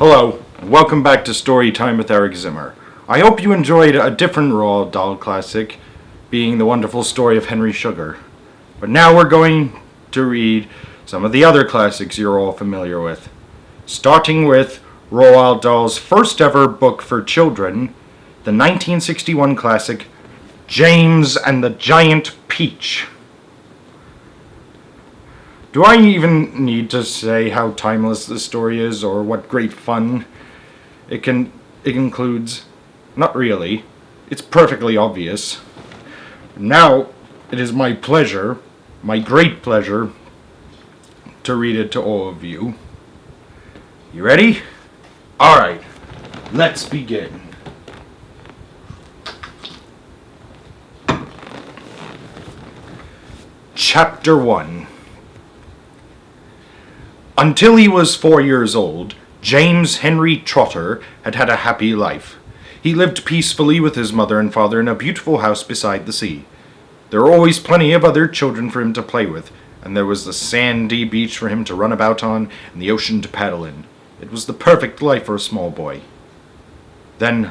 Hello, and welcome back to Story Time with Eric Zimmer. I hope you enjoyed a different Roald Dahl classic, being the wonderful story of Henry Sugar. But now we're going to read some of the other classics you're all familiar with. Starting with Roald Dahl's first ever book for children, the 1961 classic, James and the Giant Peach. Do I even need to say how timeless this story is, or what great fun it includes? Not really. It's perfectly obvious. Now, it is my pleasure, my great pleasure, to read it to all of you. You ready? Alright, let's begin. Chapter 1. Until he was 4 years old, James Henry Trotter had had a happy life. He lived peacefully with his mother and father in a beautiful house beside the sea. There were always plenty of other children for him to play with, and there was the sandy beach for him to run about on and the ocean to paddle in. It was the perfect life for a small boy. Then,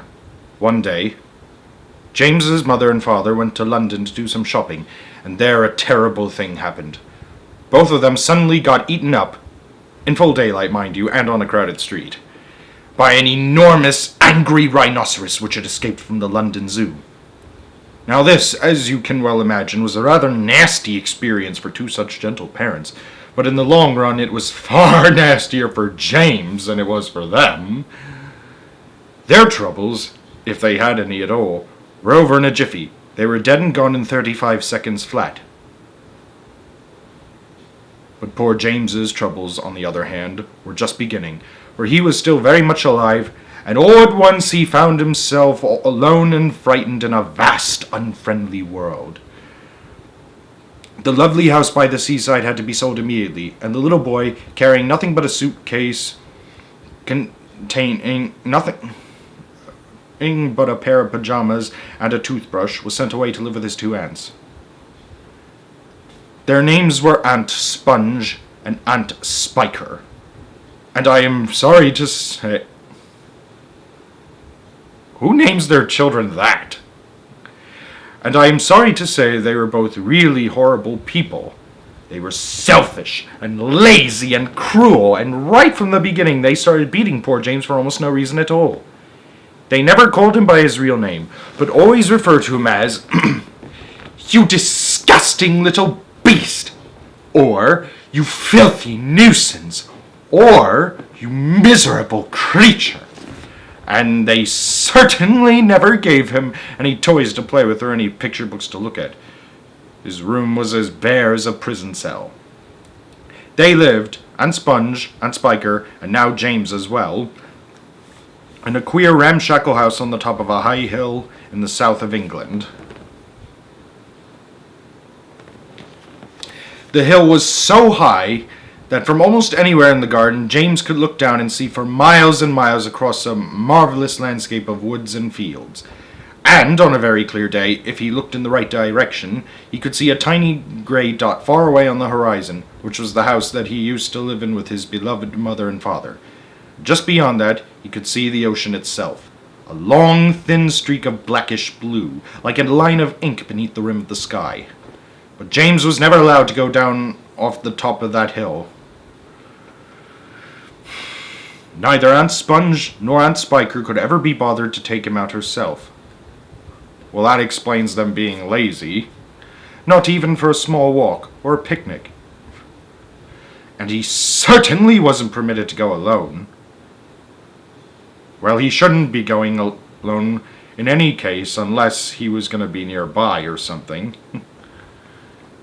one day, James's mother and father went to London to do some shopping, and there a terrible thing happened. Both of them suddenly got eaten up, in full daylight, mind you, and on a crowded street, by an enormous, angry rhinoceros which had escaped from the London Zoo. Now this, as you can well imagine, was a rather nasty experience for two such gentle parents, but in the long run it was far nastier for James than it was for them. Their troubles, if they had any at all, were over in a jiffy. They were dead and gone in 35 seconds flat. But poor James's troubles, on the other hand, were just beginning, for he was still very much alive, and all at once he found himself all alone and frightened in a vast, unfriendly world. The lovely house by the seaside had to be sold immediately, and the little boy, carrying nothing but a suitcase containing nothing but a pair of pajamas and a toothbrush, was sent away to live with his two aunts. Their names were Aunt Sponge and Aunt Spiker, and I am sorry to say... Who names their children that? And I am sorry to say they were both really horrible people. They were selfish and lazy and cruel, and right from the beginning they started beating poor James for almost no reason at all. They never called him by his real name, but always referred to him as, "You disgusting little beast," or "You filthy nuisance," or "You miserable creature." And they certainly never gave him any toys to play with or any picture books to look at. His room was as bare as a prison cell. They lived, Aunt Sponge, Aunt Spiker, and now James as well, in a queer ramshackle house on the top of a high hill in the south of England. The hill was so high that from almost anywhere in the garden James could look down and see for miles and miles across a marvelous landscape of woods and fields. And on a very clear day, if he looked in the right direction, he could see a tiny gray dot far away on the horizon, which was the house that he used to live in with his beloved mother and father. Just beyond that, he could see the ocean itself, a long, thin streak of blackish blue, like a line of ink beneath the rim of the sky. But James was never allowed to go down off the top of that hill. Neither Aunt Sponge nor Aunt Spiker could ever be bothered to take him out herself. Well, that explains them being lazy. Not even for a small walk or a picnic. And he certainly wasn't permitted to go alone. Well, he shouldn't be going alone in any case unless he was going to be nearby or something.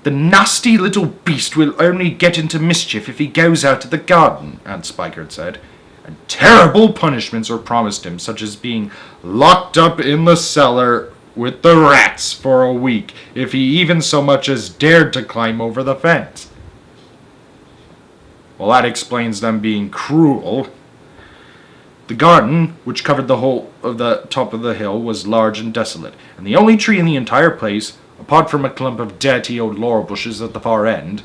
"The nasty little beast will only get into mischief if he goes out to the garden," Aunt Spiker had said, and terrible punishments were promised him, such as being locked up in the cellar with the rats for a week if he even so much as dared to climb over the fence. Well, that explains them being cruel. The garden, which covered the whole of the top of the hill, was large and desolate, and the only tree in the entire place, apart from a clump of dirty old laurel bushes at the far end,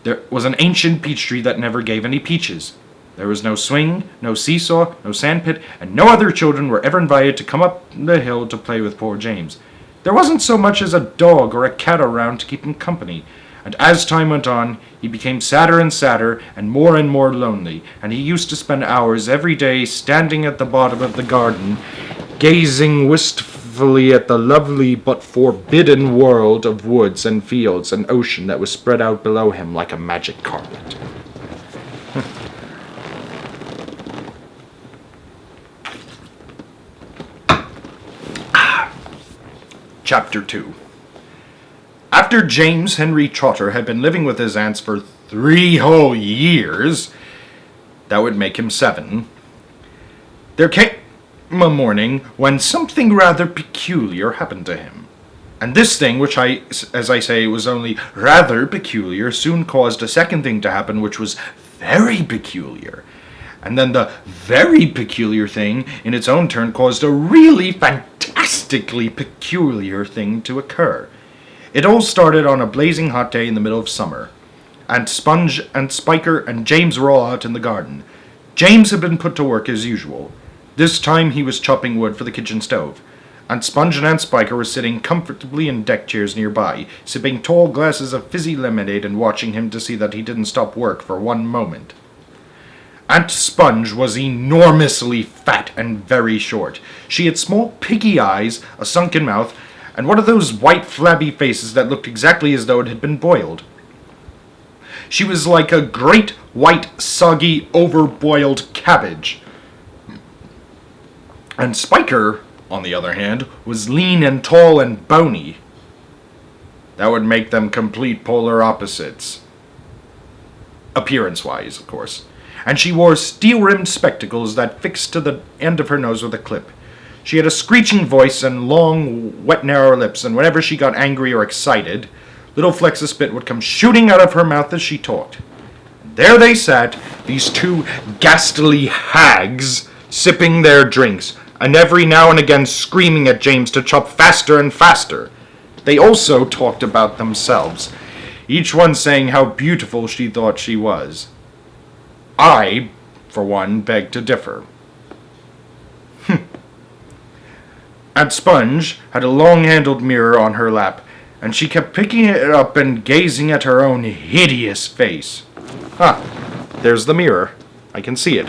there was an ancient peach tree that never gave any peaches. There was no swing, no seesaw, no sandpit, and no other children were ever invited to come up the hill to play with poor James. There wasn't so much as a dog or a cat around to keep him company, and as time went on, he became sadder and more lonely, and he used to spend hours every day standing at the bottom of the garden, gazing wistfully at the lovely but forbidden world of woods and fields and ocean that was spread out below him like a magic carpet. Chapter 2. After James Henry Trotter had been living with his aunts for 3 whole years, that would make him 7, there came a morning when something rather peculiar happened to him. And this thing, which as I say, was only rather peculiar, soon caused a second thing to happen, which was very peculiar. And then the very peculiar thing, in its own turn, caused a really fantastically peculiar thing to occur. It all started on a blazing hot day in the middle of summer. Aunt Sponge and Spiker and James were all out in the garden. James had been put to work as usual. This time he was chopping wood for the kitchen stove. Aunt Sponge and Aunt Spiker were sitting comfortably in deck chairs nearby, sipping tall glasses of fizzy lemonade and watching him to see that he didn't stop work for one moment. Aunt Sponge was enormously fat and very short. She had small piggy eyes, a sunken mouth, and one of those white flabby faces that looked exactly as though it had been boiled. She was like a great white soggy overboiled cabbage. And Spiker, on the other hand, was lean and tall and bony. That would make them complete polar opposites. Appearance-wise, of course. And she wore steel-rimmed spectacles that fixed to the end of her nose with a clip. She had a screeching voice and long, wet, narrow lips, and whenever she got angry or excited, little flecks of spit would come shooting out of her mouth as she talked. And there they sat, these 2 ghastly hags, sipping their drinks, and every now and again screaming at James to chop faster and faster. They also talked about themselves, each one saying how beautiful she thought she was. I, for one, beg to differ. Aunt Sponge had a long-handled mirror on her lap, and she kept picking it up and gazing at her own hideous face. There's the mirror. I can see it.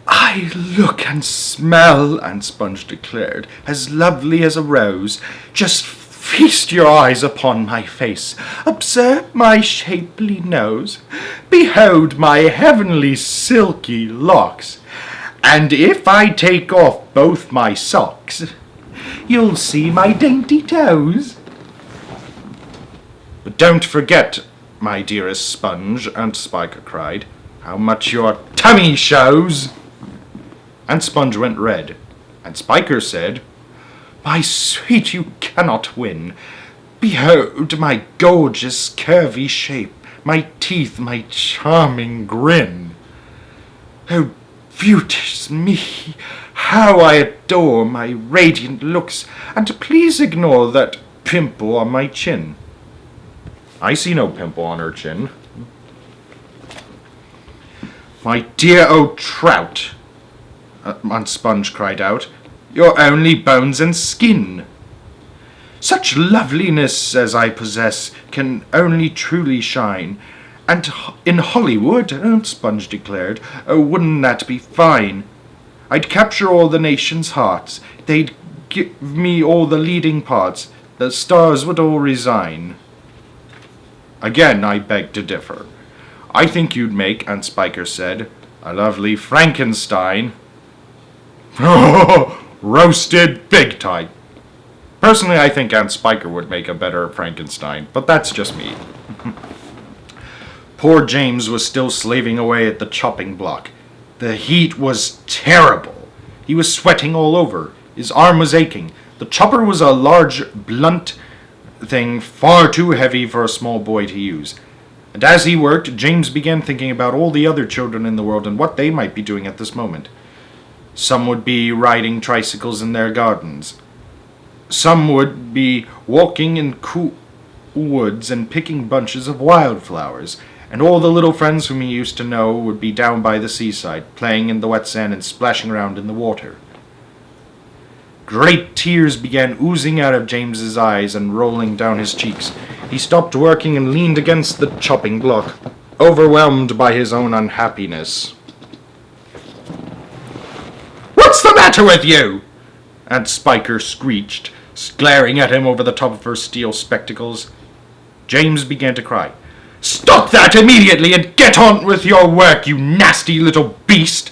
I look and smell, Aunt Sponge declared, as lovely as a rose. Just feast your eyes upon my face. Observe my shapely nose. Behold my heavenly silky locks. And if I take off both my socks, you'll see my dainty toes. But don't forget, my dearest Sponge, Aunt Spiker cried, how much your tummy shows. Aunt Sponge went red. Aunt Spiker said, my sweet, you cannot win. Behold my gorgeous curvy shape, my teeth, my charming grin. Oh, beauty's me, how I adore my radiant looks, and please ignore that pimple on my chin. I see no pimple on her chin. My dear old trout, Aunt Sponge cried out, you're only bones and skin. Such loveliness as I possess can only truly shine. And in Hollywood, Aunt Sponge declared, oh, wouldn't that be fine? I'd capture all the nation's hearts. They'd give me all the leading parts. The stars would all resign. Again, I beg to differ. I think you'd make, Aunt Spiker said, a lovely Frankenstein. Roasted big time. Personally, I think Aunt Spiker would make a better Frankenstein, but that's just me. Poor James was still slaving away at the chopping block. The heat was terrible. He was sweating all over. His arm was aching. The chopper was a large, blunt thing, far too heavy for a small boy to use. And as he worked, James began thinking about all the other children in the world and what they might be doing at this moment. Some would be riding tricycles in their gardens. Some would be walking in woods and picking bunches of wildflowers, and all the little friends whom he used to know would be down by the seaside, playing in the wet sand and splashing around in the water. Great tears began oozing out of James's eyes and rolling down his cheeks. He stopped working and leaned against the chopping block, overwhelmed by his own unhappiness. "What's the matter with you?" Aunt Spiker screeched, glaring at him over the top of her steel spectacles. James began to cry. "Stop that immediately and get on with your work, you nasty little beast!"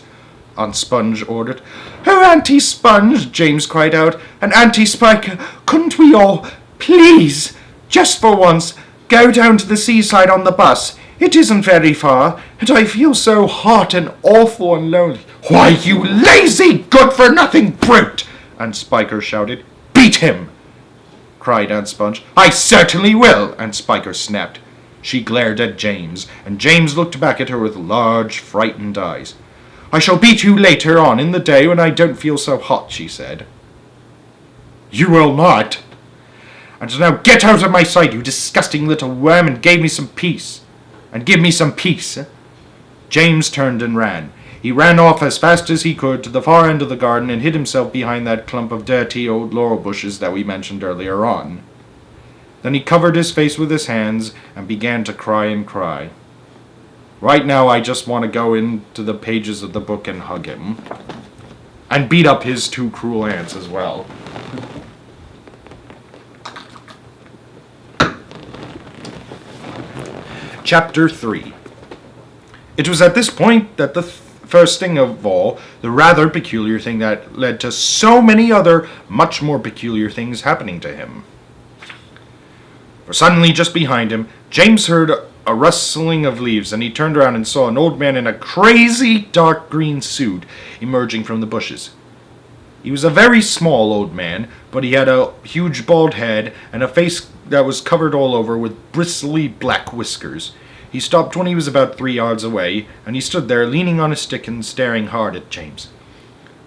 Aunt Sponge ordered. "Oh, Auntie Sponge," James cried out, "and Auntie Spiker, couldn't we all, please, just for once, go down to the seaside on the bus? It isn't very far, and I feel so hot and awful and lonely." "Why, you lazy, good-for-nothing brute!" Aunt Spiker shouted. "Beat him!" cried Aunt Sponge. "I certainly will!" Aunt Spiker snapped. She glared at James, and James looked back at her with large, frightened eyes. "I shall beat you later on in the day when I don't feel so hot," she said. "You will not. And now get out of my sight, you disgusting little worm, and give me some peace. James turned and ran. He ran off as fast as he could to the far end of the garden and hid himself behind that clump of dirty old laurel bushes that we mentioned earlier on. Then he covered his face with his hands and began to cry and cry. Right now I just want to go into the pages of the book and hug him. And beat up his two cruel aunts as well. Chapter 3. It was at this point that the first thing of all, the rather peculiar thing that led to so many other, much more peculiar things happening to him. For suddenly, just behind him, James heard a rustling of leaves, and he turned around and saw an old man in a crazy dark green suit emerging from the bushes. He was a very small old man, but he had a huge bald head and a face that was covered all over with bristly black whiskers. He stopped when he was about 3 yards away, and he stood there leaning on a stick and staring hard at James.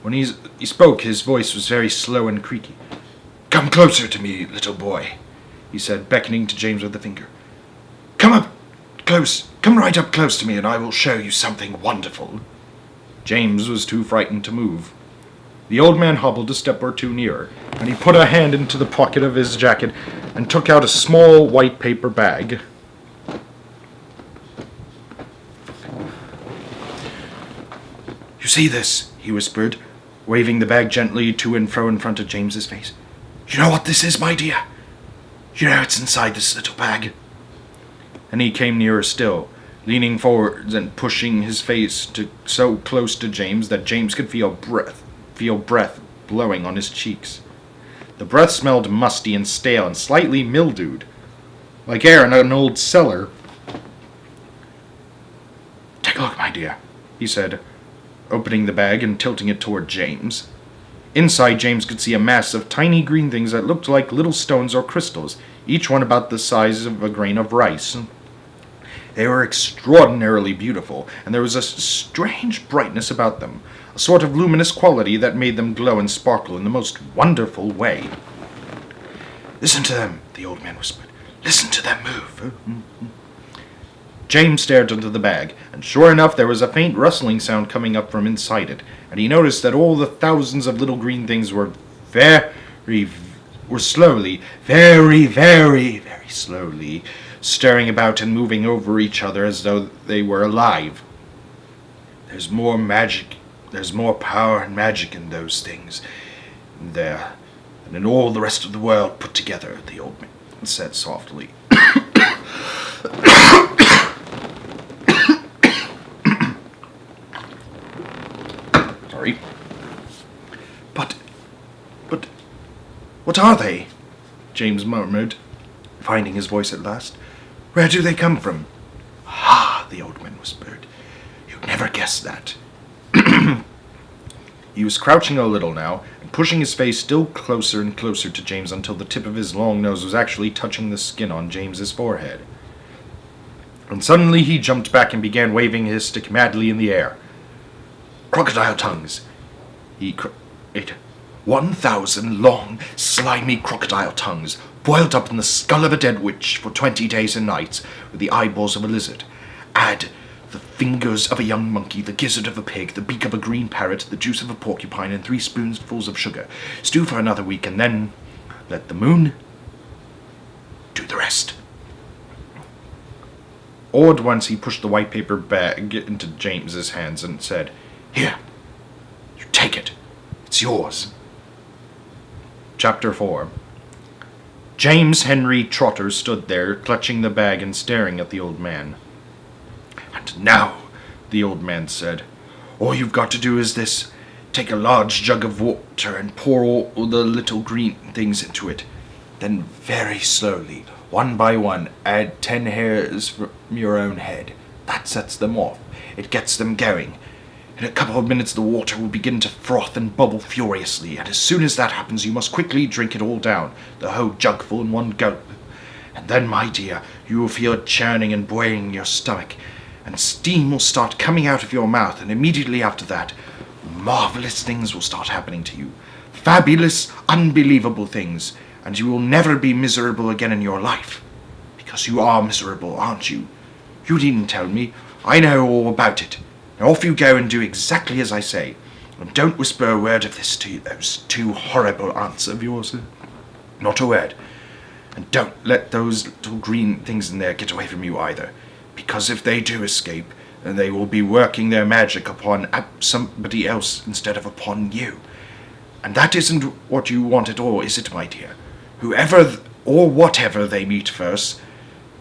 When he spoke, his voice was very slow and creaky. "Come closer to me, little boy," he said, beckoning to James with a finger. Come right up close to me, and I will show you something wonderful." James was too frightened to move. The old man hobbled a step or two nearer, and he put a hand into the pocket of his jacket and took out a small white paper bag. "You see this?" he whispered, waving the bag gently to and fro in front of James's face. "You know what this is, my dear? You know it's inside this little bag." And he came nearer still, leaning forwards and pushing his face so close to James that James could feel breath blowing on his cheeks. The breath smelled musty and stale and slightly mildewed, like air in an old cellar. "Take a look, my dear," he said, opening the bag and tilting it toward James. Inside, James could see a mass of tiny green things that looked like little stones or crystals, each one about the size of a grain of rice. They were extraordinarily beautiful, and there was a strange brightness about them, a sort of luminous quality that made them glow and sparkle in the most wonderful way. "Listen to them," the old man whispered. "Listen to them move." James stared into the bag, and sure enough there was a faint rustling sound coming up from inside it, and he noticed that all the thousands of little green things were slowly, very, very, very slowly, stirring about and moving over each other as though they were alive. There's more power and magic in those things there than in all the rest of the world put together," the old man said softly. Sorry. But, what are they?" James murmured, finding his voice at last. "Where do they come from?" "Ah," the old man whispered. "You'd never guess that." He was crouching a little now, and pushing his face still closer and closer to James until the tip of his long nose was actually touching the skin on James's forehead. And suddenly he jumped back and began waving his stick madly in the air. "Crocodile tongues!" he cried. 1,000 long, slimy crocodile tongues, boiled up in the skull of a dead witch for 20 days and nights, with the eyeballs of a lizard. Add the fingers of a young monkey, the gizzard of a pig, the beak of a green parrot, the juice of a porcupine, and 3 spoonfuls of sugar. Stew for another week, and then let the moon do the rest. All at once he pushed the white paper bag into James's hands and said, "Here, you take it. It's yours." Chapter 4. James Henry Trotter stood there, clutching the bag and staring at the old man. "And now," the old man said, "all you've got to do is this. Take a large jug of water and pour all the little green things into it. Then very slowly, one by one, add 10 hairs from your own head. That sets them off. It gets them going. In a couple of minutes the water will begin to froth and bubble furiously, and as soon as that happens you must quickly drink it all down, the whole jugful in one gulp. And then, my dear, you will feel it churning and boiling in your stomach, and steam will start coming out of your mouth, and immediately after that, marvelous things will start happening to you. Fabulous, unbelievable things, and you will never be miserable again in your life. Because you are miserable, aren't you? You needn't tell me. I know all about it. Now off you go and do exactly as I say. And don't whisper a word of this to those 2 horrible aunts of yours. Not a word. And don't let those little green things in there get away from you either. Because if they do escape, then they will be working their magic upon somebody else instead of upon you. And that isn't what you want at all, is it, my dear? Whoever or whatever they meet first,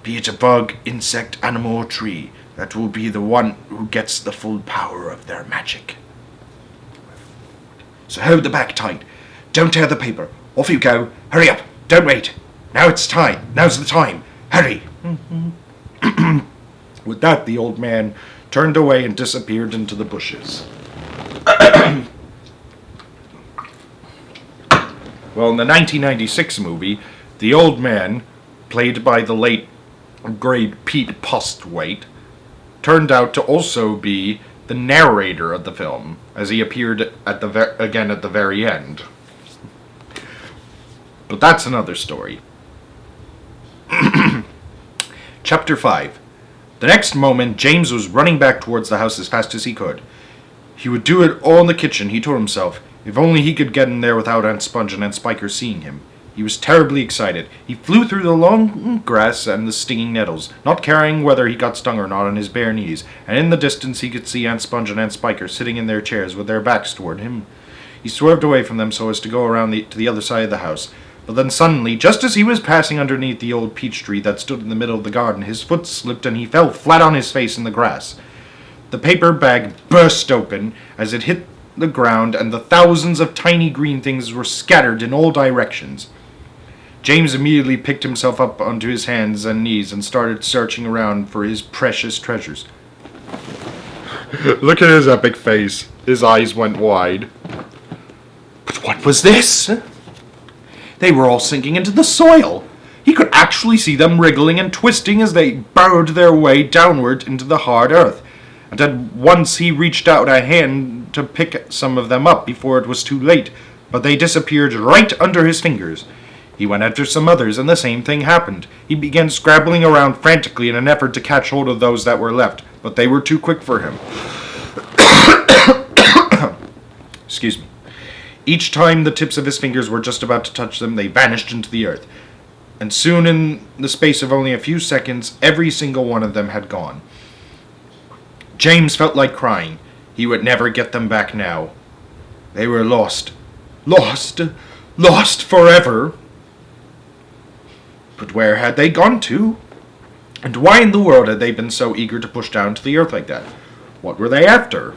be it a bug, insect, animal, or tree, that will be the one who gets the full power of their magic. So hold the bag tight. Don't tear the paper. Off you go. Hurry up. Don't wait. Now's the time. Hurry." With that, the old man turned away and disappeared into the bushes. Well, in the 1996 movie, the old man, played by the late great Pete Postwaite, turned out to also be the narrator of the film, as he appeared again at the very end. But that's another story. Chapter 5. The next moment, James was running back towards the house as fast as he could. He would do it all in the kitchen, he told himself, if only he could get in there without Aunt Sponge and Aunt Spiker seeing him. He was terribly excited. He flew through the long grass and the stinging nettles, not caring whether he got stung or not on his bare knees, and in the distance he could see Aunt Sponge and Aunt Spiker sitting in their chairs with their backs toward him. He swerved away from them so as to go around to the other side of the house. But then suddenly, just as he was passing underneath the old peach tree that stood in the middle of the garden, his foot slipped and he fell flat on his face in the grass. The paper bag burst open as it hit the ground, and the thousands of tiny green things were scattered in all directions. James immediately picked himself up onto his hands and knees and started searching around for his precious treasures. Look at his epic face. His eyes went wide. But what was this? They were all sinking into the soil. He could actually see them wriggling and twisting as they burrowed their way downward into the hard earth. And at once he reached out a hand to pick some of them up before it was too late, but they disappeared right under his fingers. He went after some others, and the same thing happened. He began scrabbling around frantically in an effort to catch hold of those that were left, but they were too quick for him. Excuse me. Each time the tips of his fingers were just about to touch them, they vanished into the earth. And soon, in the space of only a few seconds, every single one of them had gone. James felt like crying. He would never get them back now. They were lost. Lost forever. But where had they gone to? And why in the world had they been so eager to push down to the earth like that? What were they after?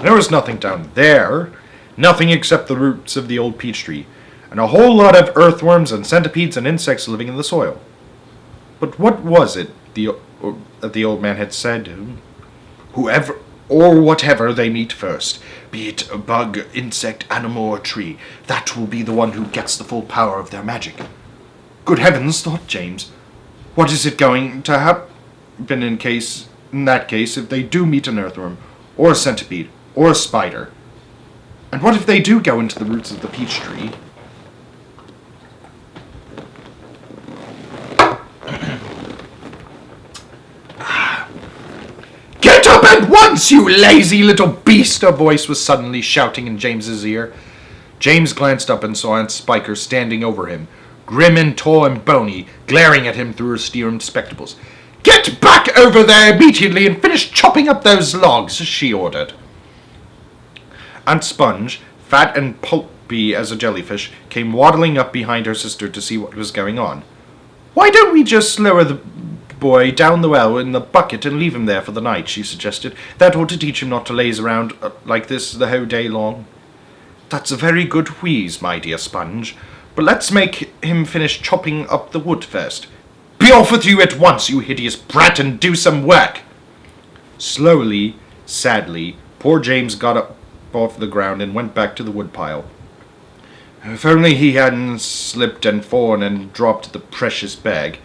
There was nothing down there. Nothing except the roots of the old peach tree, and a whole lot of earthworms and centipedes and insects living in the soil. But what was it that the old man had said? Whoever or whatever they meet first, be it a bug, insect, animal, or tree, that will be the one who gets the full power of their magic. Good heavens, thought James. What is it going to happen in that case, if they do meet an earthworm, or a centipede, or a spider? And what if they do go into the roots of the peach tree? at once, you lazy little beast! A voice was suddenly shouting in James's ear. James glanced up and saw Aunt Spiker standing over him, grim and tall and bony, glaring at him through her steel spectacles. Get back over there immediately and finish chopping up those logs, she ordered. Aunt Sponge, fat and pulpy as a jellyfish, came waddling up behind her sister to see what was going on. Why don't we just lower the boy down the well in the bucket and leave him there for the night, she suggested. That ought to teach him not to laze around like this the whole day long. That's a very good wheeze, my dear Sponge, but let's make him finish chopping up the wood first. Be off with you at once, you hideous brat, and do some work. Slowly, sadly, poor James got up off the ground and went back to the woodpile. If only he hadn't slipped and fallen and dropped the precious bag.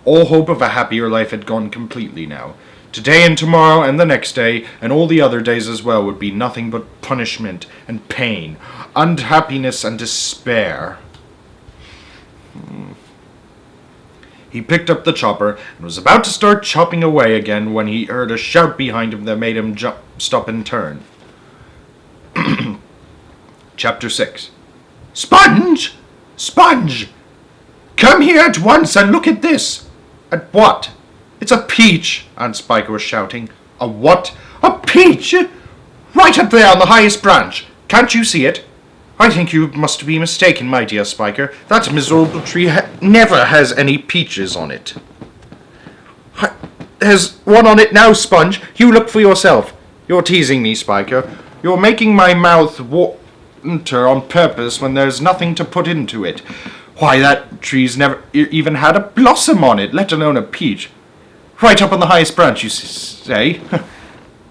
All hope of a happier life had gone completely now. Today and tomorrow and the next day, and all the other days as well, would be nothing but punishment and pain, unhappiness and despair. He picked up the chopper and was about to start chopping away again when he heard a shout behind him that made him stop and turn. Chapter 6. Sponge! Sponge! Come here at once and look at this! At what? It's a peach, Aunt Spiker was shouting. A what? A peach! Right up there on the highest branch. Can't you see it? I think you must be mistaken, my dear Spiker. That miserable tree never has any peaches on it. There's one on it now, Sponge. You look for yourself. You're teasing me, Spiker. You're making my mouth water on purpose when there's nothing to put into it. Why, that tree's never even had a blossom on it, let alone a peach. Right up on the highest branch, you say?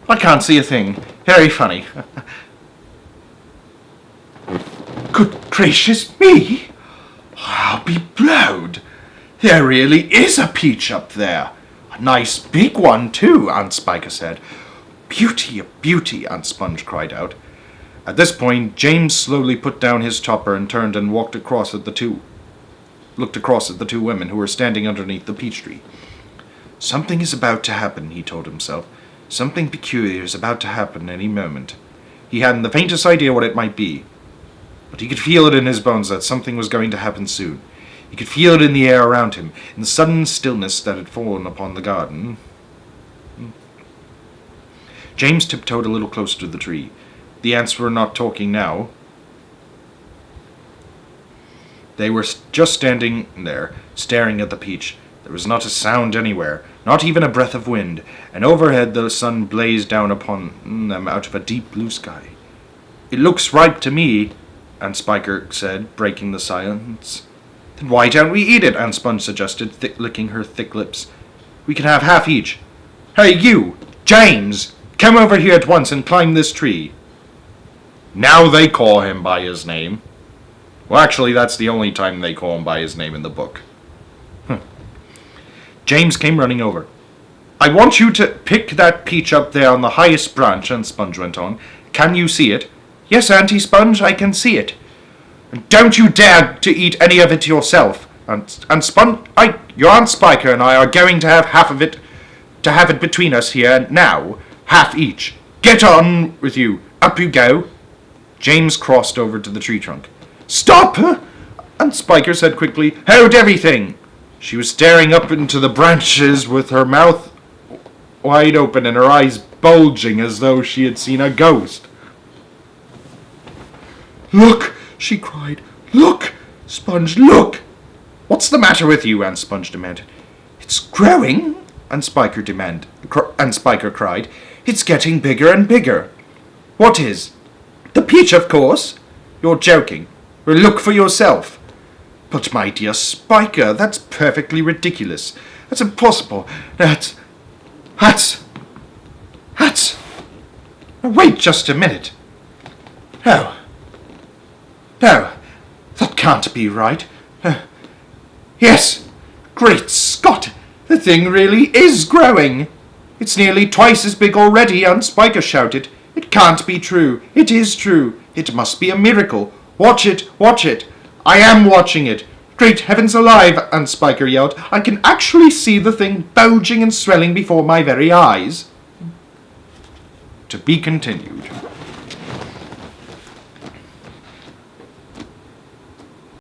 I can't see a thing. Very funny. Good gracious me! I'll be blowed. There really is a peach up there. A nice big one, too, Aunt Spiker said. Beauty, a beauty, Aunt Sponge cried out. At this point, James slowly put down his chopper and turned and looked across at the two women who were standing underneath the peach tree. Something is about to happen, he told himself. Something peculiar is about to happen any moment. He hadn't the faintest idea what it might be, but he could feel it in his bones that something was going to happen soon. He could feel it in the air around him, in the sudden stillness that had fallen upon the garden. James tiptoed a little closer to the tree. The ants were not talking now. They were just standing there, staring at the peach. There was not a sound anywhere, not even a breath of wind, and overhead the sun blazed down upon them out of a deep blue sky. It looks ripe to me, Aunt Spiker said, breaking the silence. Then why don't we eat it? Aunt Sponge suggested, licking her thick lips. We can have half each. Hey, you! James! Come over here at once and climb this tree. Now they call him by his name. Well, actually, that's the only time they call him by his name in the book. James came running over. I want you to pick that peach up there on the highest branch, Aunt Sponge went on. Can you see it? Yes, Auntie Sponge, I can see it. And don't you dare to eat any of it yourself. Aunt Sponge, your Aunt Spiker and I are going to have half of it, to have it between us here now. Half each. Get on with you. Up you go. James crossed over to the tree trunk. Stop! Aunt Spiker said quickly. Hold everything! She was staring up into the branches with her mouth wide open and her eyes bulging as though she had seen a ghost. Look! She cried. Look! Sponge, look! What's the matter with you? Aunt Sponge demanded. It's growing, Aunt Spiker cried. It's getting bigger and bigger. What is? The peach, of course. You're joking. Well, look for yourself. But, my dear Spiker, that's perfectly ridiculous. That's impossible. That's... Wait just a minute. No, that can't be right. Yes, great Scott, the thing really is growing. It's nearly twice as big already, Aunt Spiker shouted. It can't be true. It is true. It must be a miracle. Watch it, watch it. I am watching it. Great heavens alive, Aunt Spiker yelled. I can actually see the thing bulging and swelling before my very eyes. To be continued.